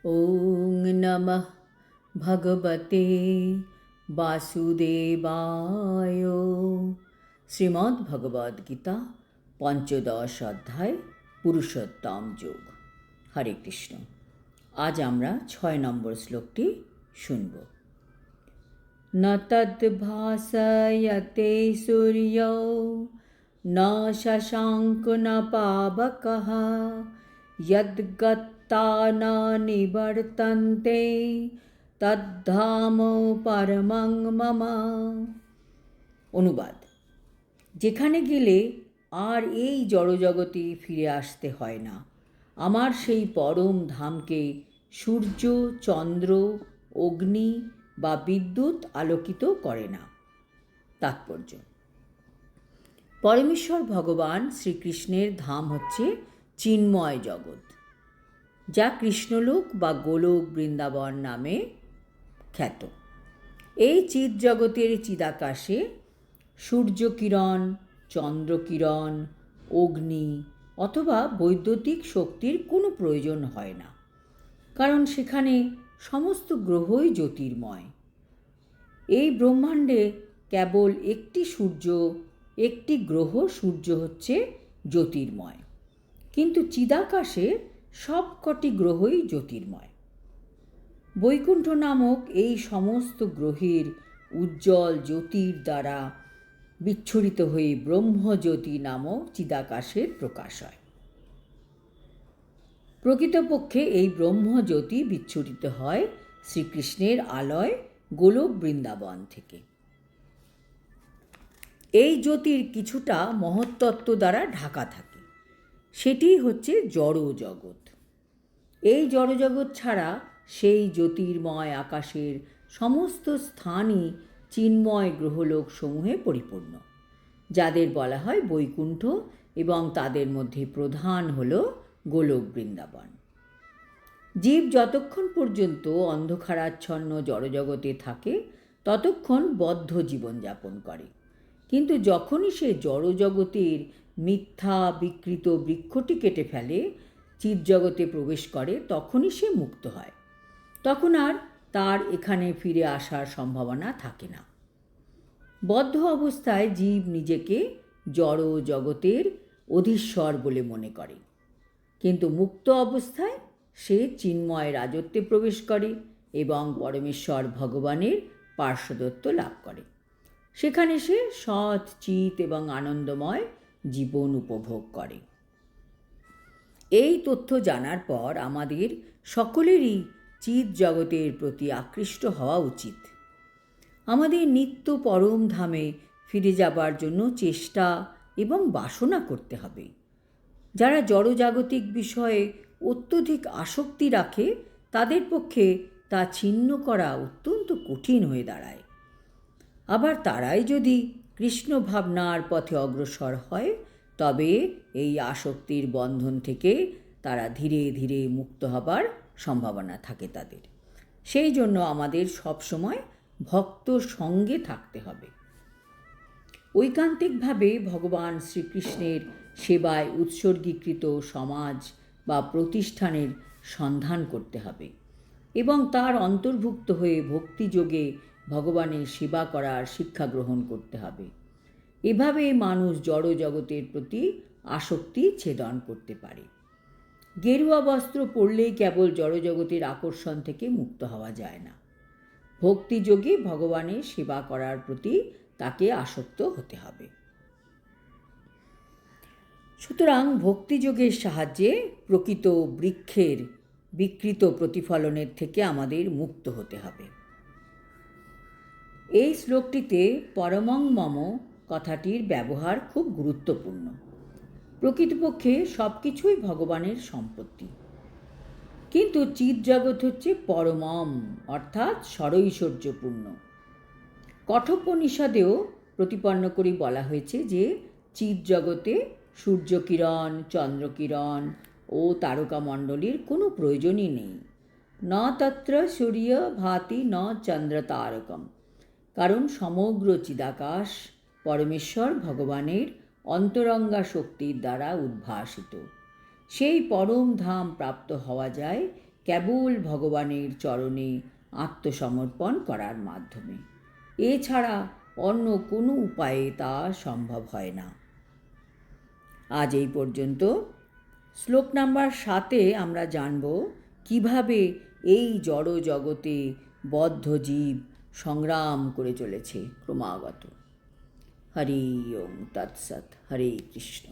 ওং নমঃ ভগবতে বাসুদেবায়। শ্রীমদ্ ভগবদ্গীতা পঞ্চদশ অধ্যায় পুরুষোত্তম যোগ। হরে কৃষ্ণ। আজ আমরা 6 নম্বর শ্লোকটি শুনব। ন তদ্ ভাসয়তে সূর্য ন শশাঙ্ক ন পাবকঃ যদ্গত্তা ন নিবর্তন্তে তদ্ধাম পরমং মম। অনুবাদ: যেখানে গেলে আর এই জড়জগতে ফিরে আসতে হয় না, আমার সেই পরম ধামকে সূর্য, চন্দ্র, অগ্নি বা বিদ্যুৎ আলোকিত করে না। তাৎপর্য: পরমেশ্বর ভগবান শ্রীকৃষ্ণের ধাম হচ্ছে চিন্ময় জগৎ, যা কৃষ্ণলোক বা গোলক বৃন্দাবন নামে খ্যাত। এই চিৎ জগতের চিদাকাশে সূর্যকিরণ, চন্দ্রকিরণ, অগ্নি অথবা বৈদ্যুতিক শক্তির কোনো প্রয়োজন হয় না, কারণ সেখানে সমস্ত গ্রহই জ্যোতির্ময়। এই ব্রহ্মাণ্ডে কেবল একটি সূর্য, একটি গ্রহ সূর্য হচ্ছে জ্যোতির্ময়, কিন্তু চিদাকাশে সবকটি গ্রহই জ্যোতির্ময়। বৈকুণ্ঠ নামক এই সমস্ত গ্রহের উজ্জ্বল জ্যোতির দ্বারা বিচ্ছুরিত হয়ে ব্রহ্মজ্যোতি নামক চিদাকাশের প্রকাশ হয়। প্রকৃতপক্ষে এই ব্রহ্মজ্যোতি বিচ্ছুরিত হয় শ্রীকৃষ্ণের আলয় গোলক বৃন্দাবন থেকে। এই জ্যোতির কিছুটা মহত্তত্ত্ব দ্বারা ঢাকা থাকে, সেটি হচ্ছে জড় জগৎ। এই জড়জগৎ ছাড়া সেই জ্যোতির্ময় আকাশের সমস্ত স্থানই চিন্ময় গ্রহলোক সমূহে পরিপূর্ণ, যাদের বলা হয় বৈকুণ্ঠ, এবং তাদের মধ্যে প্রধান হল গোলক বৃন্দাবন। জীব যতক্ষণ পর্যন্ত অন্ধকারাচ্ছন্ন জড়জগতে থাকে ততক্ষণ বদ্ধ জীবনযাপন করে, কিন্তু যখনই সে জড়জগতের মিথ্যা বিকৃত বৃক্ষটি কেটে ফেলে, চিৎজগতে প্রবেশ করে, তখনই সে মুক্ত হয়। তখন আর তার এখানে ফিরে আসার সম্ভাবনা থাকে না। বদ্ধ অবস্থায় জীব নিজেকে জড় জগতের অধীশ্বর বলে মনে করে, কিন্তু মুক্ত অবস্থায় সে চিন্ময় রাজত্বে প্রবেশ করে এবং পরমেশ্বর ভগবানের পার্শ্বদত্ত লাভ করে। সেখানে সে সৎ, চিত এবং আনন্দময় জীবন উপভোগ করে। এই তথ্য জানার পর আমাদের সকলেরই চিৎ জগতের প্রতি আকৃষ্ট হওয়া উচিত। আমাদের নিত্য পরম ধামে ফিরে যাবার জন্য চেষ্টা এবং বাসনা করতে হবে। যারা জড়জাগতিক বিষয়ে অত্যধিক আসক্তি রাখে, তাদের পক্ষে তা ছিন্ন করা অত্যন্ত কঠিন হয়ে দাঁড়ায়। আবার তারাই যদি কৃষ্ণ ভাবনার পথে অগ্রসর হয়, তবে এই আসক্তির বন্ধন থেকে তারা ধীরে ধীরে মুক্ত হবার সম্ভাবনা থাকে তাদের। সেই জন্য আমাদের সবসময় ভক্ত সঙ্গে থাকতে হবে। ঐকান্তিকভাবে ভগবান শ্রীকৃষ্ণের সেবায় উৎসর্গীকৃত সমাজ বা প্রতিষ্ঠানের সন্ধান করতে হবে এবং তার অন্তর্ভুক্ত হয়ে ভক্তিযোগে ভগবানের সেবা করার শিক্ষা গ্রহণ করতে হবে। এভাবে মানুষ জড় জগতের প্রতি আসক্তি ছেদন করতে পারে। গেরুয়া বস্ত্র পরলেই কেবল জড়জগতের আকর্ষণ থেকে মুক্ত হওয়া যায় না। ভক্তিযোগে ভগবানের সেবা করার প্রতি তাকে আসক্ত হতে হবে। সুতরাং ভক্তিযোগের সাহায্যে প্রকৃত বৃক্ষের বিকৃত প্রতিফলনের থেকে আমাদের মুক্ত হতে হবে। এই শ্লোকটিতে পরমং মম কথাটির ব্যবহার খুব গুরুত্বপূর্ণ। প্রকৃতপক্ষে সব কিছুই ভগবানের সম্পত্তি, কিন্তু চিৎ জগৎ হচ্ছে পরমম অর্থাৎ সরৈশ্বর্যপূর্ণ। কঠোপনিষদেও প্রতিপন্ন করে বলা হয়েছে যে চিৎ জগতে সূর্যকিরণ, চন্দ্রকিরণ ও তারকামণ্ডলীর কোনো প্রয়োজনই নেই। ন তত্র সূর্য ভাতি ন চন্দ্র তারকম, কারণ সমগ্র চিদাকাশ পরমেশ্বর ভগবানের অন্তরঙ্গা শক্তির দ্বারা উদ্ভাসিত। সেই পরম ধাম প্রাপ্ত হওয়া যায় কেবল ভগবানের চরণে আত্মসমর্পণ করার মাধ্যমে। এছাড়া অন্য কোনো উপায়ে তা সম্ভব হয় না। আজ এই পর্যন্ত। শ্লোক নাম্বার 7-এ আমরা জানব কিভাবে এই জড় জগতে বদ্ধ জীব সংগ্রাম করে চলেছে ক্রমাগত। হরি ওম তৎসৎ। হরে কৃষ্ণ।